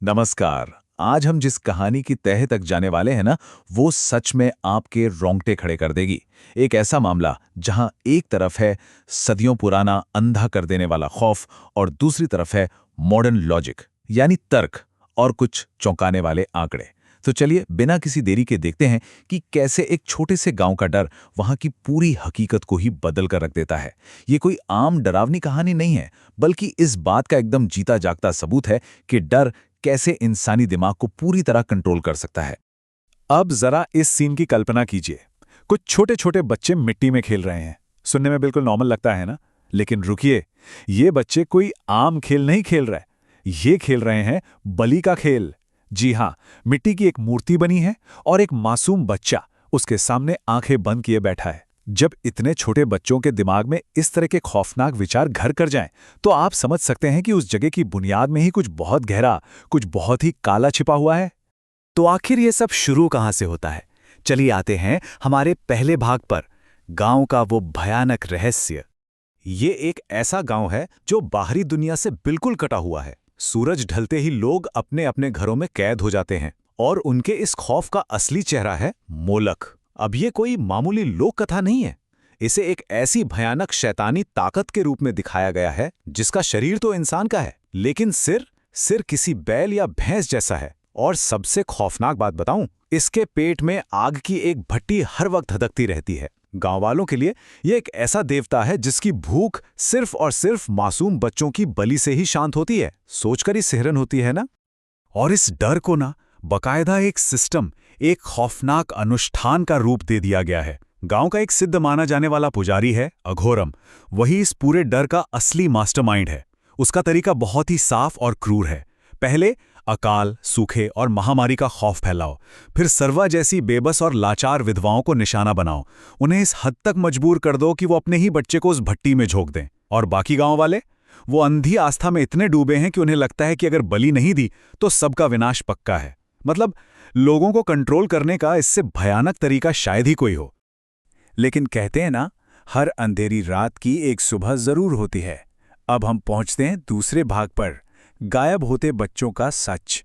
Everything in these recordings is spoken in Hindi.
नमस्कार। आज हम जिस कहानी की तह तक जाने वाले हैं ना, वो सच में आपके रोंगटे खड़े कर देगी। एक ऐसा मामला जहां एक तरफ है सदियों पुराना अंधा कर देने वाला खौफ और दूसरी तरफ है मॉडर्न लॉजिक यानी तर्क और कुछ चौंकाने वाले आंकड़े। तो चलिए बिना किसी देरी के देखते हैं कि कैसे एक छोटे से गांव का डर वहां की पूरी हकीकत को ही बदल कर रख देता है। ये कोई आम डरावनी कहानी नहीं है, बल्कि इस बात का एकदम जीता जागता सबूत है कि डर कैसे इंसानी दिमाग को पूरी तरह कंट्रोल कर सकता है। अब जरा इस सीन की कल्पना कीजिए। कुछ छोटे छोटे बच्चे मिट्टी में खेल रहे हैं। सुनने में बिल्कुल नॉर्मल लगता है ना? लेकिन रुकिए, ये बच्चे कोई आम खेल नहीं खेल रहे। ये खेल रहे हैं बलि का खेल। जी हाँ, मिट्टी की एक मूर्ति बनी है और एक मासूम बच्चा उसके सामने आंखें बंद किए बैठा है। जब इतने छोटे बच्चों के दिमाग में इस तरह के खौफनाक विचार घर कर जाएं, तो आप समझ सकते हैं कि उस जगह की बुनियाद में ही कुछ बहुत गहरा, कुछ बहुत ही काला छिपा हुआ है। तो आखिर ये सब शुरू कहाँ से होता है? चलिए आते हैं हमारे पहले भाग पर, गांव का वो भयानक रहस्य। ये एक ऐसा गांव है जो बाहरी दुनिया से बिल्कुल कटा हुआ है। सूरज ढलते ही लोग अपने अपने घरों में कैद हो जाते हैं और उनके इस खौफ का असली चेहरा है मोलक। अब ये कोई मामूली लोक कथा नहीं है। इसे एक ऐसी भयानक शैतानी ताकत के रूप में दिखाया गया है जिसका शरीर तो इंसान का है, लेकिन सिर किसी बैल या भैंस जैसा है। और सबसे खौफनाक बात बताऊं, इसके पेट में आग की एक भट्टी हर वक्त धधकती रहती है। गांव वालों के लिए यह एक ऐसा देवता है जिसकी भूख सिर्फ और सिर्फ मासूम बच्चों की बलि से ही शांत होती है। सोचकर ही सिहरन होती है ना? और इस डर को ना बकायदा एक सिस्टम, एक खौफनाक अनुष्ठान का रूप दे दिया गया है। गांव का एक सिद्ध माना जाने वाला पुजारी है अघोरम। वही इस पूरे डर का असली मास्टरमाइंड है। उसका तरीका बहुत ही साफ और क्रूर है। पहले अकाल, सूखे और महामारी का खौफ फैलाओ, फिर सर्वा जैसी बेबस और लाचार विधवाओं को निशाना बनाओ। उन्हें इस हद तक मजबूर कर दो कि वो अपने ही बच्चे को उस भट्टी में झोंक दें। और बाकी गांव वाले, वो अंधी आस्था में इतने डूबे हैं कि उन्हें लगता है कि अगर बलि नहीं दी तो सबका विनाश पक्का है। मतलब लोगों को कंट्रोल करने का इससे भयानक तरीका शायद ही कोई हो। लेकिन कहते हैं ना, हर अंधेरी रात की एक सुबह जरूर होती है। अब हम पहुंचते हैं दूसरे भाग पर, गायब होते बच्चों का सच।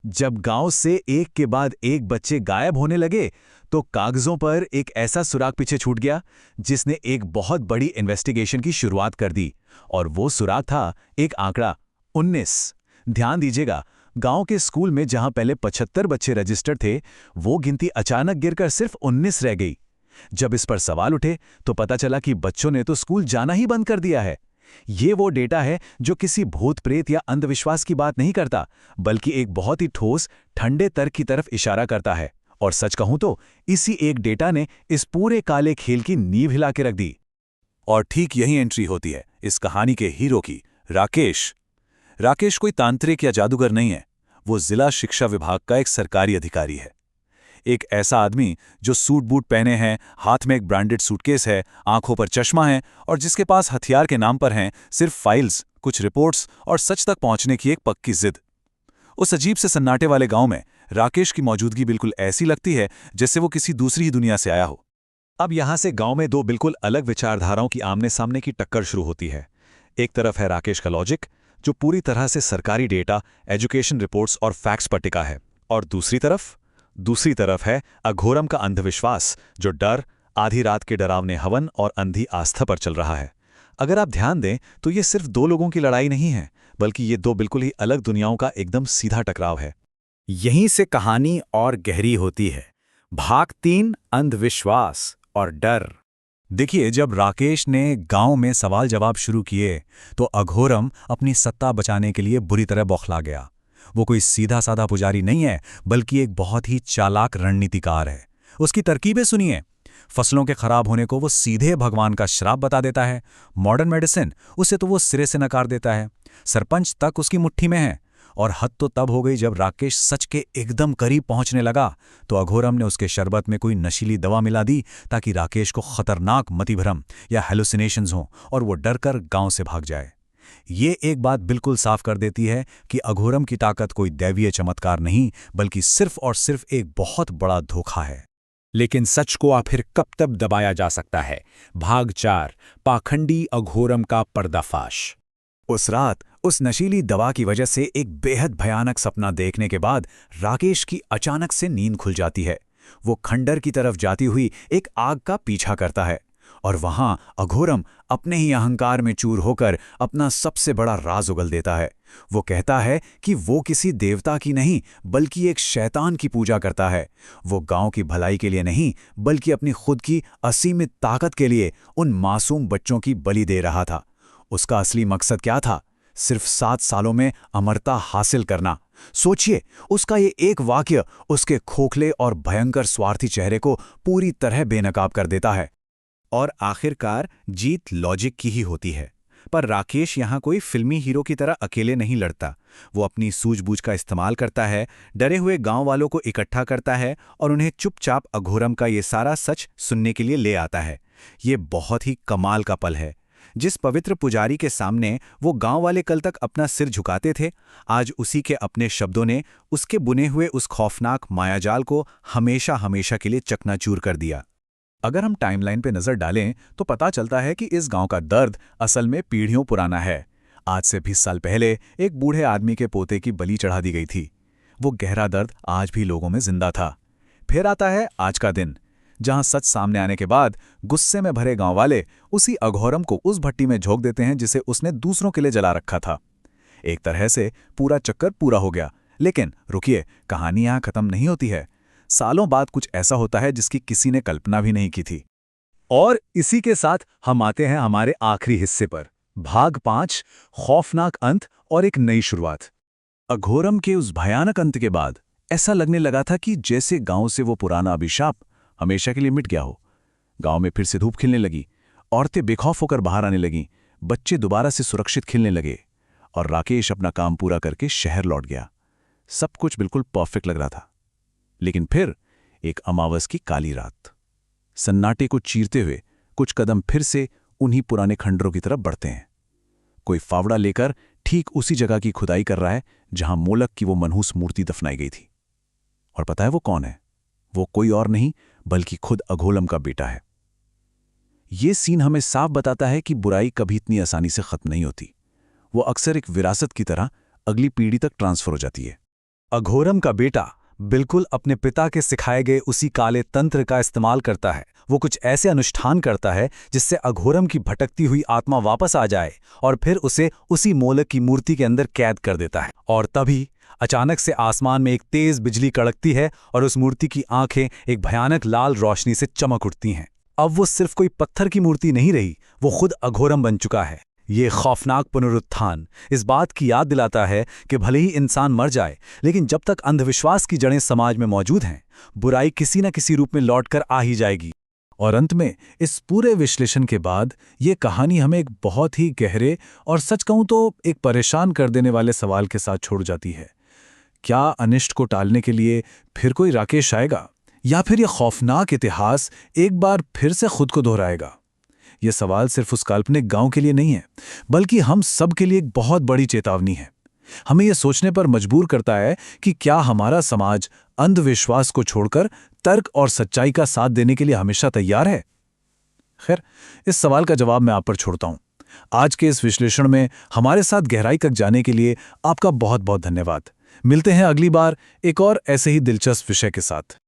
जब गांव से एक के बाद एक बच्चे गायब होने लगे, तो कागजों पर एक ऐसा सुराग पीछे छूट गया जिसने एक बहुत बड़ी इन्वेस्टिगेशन की शुरुआत कर दी। और वो सुराग था एक आंकड़ा, 19। ध्यान दीजिएगा, गांव के स्कूल में जहां पहले 75 बच्चे रजिस्टर्ड थे, वो गिनती अचानक गिरकर सिर्फ 19 रह गई। जब इस पर सवाल उठे तो पता चला कि बच्चों ने तो स्कूल जाना ही बंद कर दिया है। ये वो डेटा है जो किसी भूत प्रेत या अंधविश्वास की बात नहीं करता, बल्कि एक बहुत ही ठोस, ठंडे तर्क की तरफ इशारा करता है। और सच कहूं तो इसी एक डेटा ने इस पूरे काले खेल की नींव हिला के रख दी। और ठीक यही एंट्री होती है इस कहानी के हीरो की, राकेश। राकेश कोई तांत्रिक या जादूगर नहीं है। वो जिला शिक्षा विभाग का एक सरकारी अधिकारी है। एक ऐसा आदमी जो सूट बूट पहने हैं, हाथ में एक ब्रांडेड सूटकेस है, आंखों पर चश्मा है और जिसके पास हथियार के नाम पर हैं सिर्फ फाइल्स, कुछ रिपोर्ट्स और सच तक पहुंचने की एक पक्की जिद। उस अजीब से सन्नाटे वाले गांव में राकेश की मौजूदगी बिल्कुल ऐसी लगती है जैसे वो किसी दूसरी ही दुनिया से आया हो। अब यहां से गांव में दो बिल्कुल अलग विचारधाराओं की आमने सामने की टक्कर शुरू होती है। एक तरफ है राकेश का लॉजिक, जो पूरी तरह से सरकारी डेटा, एजुकेशन रिपोर्ट्स और फैक्ट्स पर टिका है। और दूसरी तरफ है अघोरम का अंधविश्वास, जो डर, आधी रात के डरावने हवन और अंधी आस्था पर चल रहा है। अगर आप ध्यान दें तो ये सिर्फ दो लोगों की लड़ाई नहीं है, बल्कि ये दो बिल्कुल ही अलग दुनियाओं का एकदम सीधा टकराव है। यहीं से कहानी और गहरी होती है। भाग 3, अंधविश्वास और डर। देखिए, जब राकेश ने गांव में सवाल जवाब शुरू किए तो अघोरम अपनी सत्ता बचाने के लिए बुरी तरह बौखला गया। वो कोई सीधा साधा पुजारी नहीं है, बल्कि एक बहुत ही चालाक रणनीतिकार है। उसकी तरकीबें सुनिए। फसलों के खराब होने को वो सीधे भगवान का श्राप बता देता है। मॉडर्न मेडिसिन, उसे तो वो सिरे से नकार देता है। सरपंच तक उसकी मुट्ठी में है। और हद तो तब हो गई जब राकेश सच के एकदम करीब पहुंचने लगा तो अघोरम ने उसके शरबत में कोई नशीली दवा मिला दी ताकि राकेश को खतरनाक मतिभ्रम या हेलुसिनेशंस हों और वो डरकर गांव से भाग जाए। ये एक बात बिल्कुल साफ कर देती है कि अघोरम की ताकत कोई दैवीय चमत्कार नहीं, बल्कि सिर्फ और सिर्फ एक बहुत बड़ा धोखा है। लेकिन सच को आखिर कब तक दबाया जा सकता है? भाग 4, पाखंडी अघोरम का पर्दाफाश। उस रात उस नशीली दवा की वजह से एक बेहद भयानक सपना देखने के बाद राकेश की अचानक से नींद खुल जाती है। वो खंडर की तरफ जाती हुई एक आग का पीछा करता है और वहां अघोरम अपने ही अहंकार में चूर होकर अपना सबसे बड़ा राज उगल देता है। वो कहता है कि वो किसी देवता की नहीं बल्कि एक शैतान की पूजा करता है। वो गांव की भलाई के लिए नहीं बल्कि अपनी खुद की असीमित ताकत के लिए उन मासूम बच्चों की बलि दे रहा था। उसका असली मकसद क्या था? सिर्फ 7 सालों में अमरता हासिल करना। सोचिए, उसका ये एक वाक्य उसके खोखले और भयंकर स्वार्थी चेहरे को पूरी तरह बेनकाब कर देता है। और आखिरकार जीत लॉजिक की ही होती है। पर राकेश यहाँ कोई फिल्मी हीरो की तरह अकेले नहीं लड़ता। वो अपनी सूझबूझ का इस्तेमाल करता है, डरे हुए गांव वालों को इकट्ठा करता है और उन्हें चुपचाप अघोरम का ये सारा सच सुनने के लिए ले आता है। ये बहुत ही कमाल का पल है। जिस पवित्र पुजारी के सामने वो गांव वाले कल तक अपना सिर झुकाते थे, आज उसी के अपने शब्दों ने उसके बुने हुए उस खौफनाक मायाजाल को हमेशा हमेशा के लिए चकनाचूर कर दिया। अगर हम टाइमलाइन पे नजर डालें तो पता चलता है कि इस गांव का दर्द असल में पीढ़ियों पुराना है। आज से 20 साल पहले एक बूढ़े आदमी के पोते की बलि चढ़ा दी गई थी। वो गहरा दर्द आज भी लोगों में जिंदा था। फिर आता है आज का दिन, जहां सच सामने आने के बाद गुस्से में भरे गांव वाले उसी अघोरम को उस भट्टी में झोंक देते हैं जिसे उसने दूसरों के लिए जला रखा था। एक तरह से पूरा चक्कर पूरा हो गया। लेकिन रुकिए, कहानी यहां खत्म नहीं होती है। सालों बाद कुछ ऐसा होता है जिसकी किसी ने कल्पना भी नहीं की थी। और इसी के साथ हम आते हैं हमारे आखिरी हिस्से पर, भाग 5, खौफनाक अंत और एक नई शुरुआत। अघोरम के उस भयानक अंत के बाद ऐसा लगने लगा था कि जैसे गांव से वो पुराना अभिशाप हमेशा के लिए मिट गया हो। गांव में फिर से धूप खिलने लगी, औरतें बेखौफ होकर बाहर आने लगीं, बच्चे दोबारा से सुरक्षित खेलने लगे और राकेश अपना काम पूरा करके शहर लौट गया। सब कुछ बिल्कुल परफेक्ट लग रहा था। लेकिन फिर एक अमावस की काली रात। सन्नाटे को चीरते हुए कुछ कदम फिर से उन्हीं पुराने खंडरों की तरफ बढ़ते हैं। कोई फावड़ा लेकर ठीक उसी जगह की खुदाई कर रहा है जहां मोलक की वो मनहूस मूर्ति दफनाई गई थी। और पता है वो कौन है? वो कोई और नहीं बल्कि खुद अघोरम का बेटा है। ये सीन हमें साफ बताता है कि बुराई कभी इतनी आसानी से खत्म नहीं होती। वो अक्सर एक विरासत की तरह अगली पीढ़ी तक ट्रांसफर हो जाती है। अघोरम का बेटा बिल्कुल अपने पिता के सिखाए गए उसी काले तंत्र का इस्तेमाल करता है। वो कुछ ऐसे अनुष्ठान करता है जिससे अघोरम की भटकती हुई आत्मा वापस आ जाए और फिर उसे उसी मोलक की मूर्ति के अंदर कैद कर देता है। और तभी अचानक से आसमान में एक तेज बिजली कड़कती है और उस मूर्ति की आंखें एक भयानक लाल रोशनी से चमक उठती हैं। अब वो सिर्फ कोई पत्थर की मूर्ति नहीं रही, वो खुद अघोरम बन चुका है। ये खौफनाक पुनरुत्थान इस बात की याद दिलाता है कि भले ही इंसान मर जाए, लेकिन जब तक अंधविश्वास की जड़ें समाज में मौजूद हैं, बुराई किसी न किसी रूप में लौटकर आ ही जाएगी। और अंत में इस पूरे विश्लेषण के बाद ये कहानी हमें एक बहुत ही गहरे और सच कहूं तो एक परेशान कर देने वाले सवाल के साथ छोड़ जाती है। क्या अनिष्ट को टालने के लिए फिर कोई राकेश आएगा, या फिर यह खौफनाक इतिहास एक बार फिर से खुद को दोहराएगा? यह सवाल सिर्फ उस काल्पनिक गांव के लिए नहीं है, बल्कि हम सब के लिए एक बहुत बड़ी चेतावनी है। हमें यह सोचने पर मजबूर करता है कि क्या हमारा समाज अंधविश्वास को छोड़कर तर्क और सच्चाई का साथ देने के लिए हमेशा तैयार है? खैर, इस सवाल का जवाब मैं आप पर छोड़ता हूं। आज के इस विश्लेषण में हमारे साथ गहराई तक जाने के लिए आपका बहुत बहुत धन्यवाद। मिलते हैं अगली बार एक और ऐसे ही दिलचस्प विषय के साथ।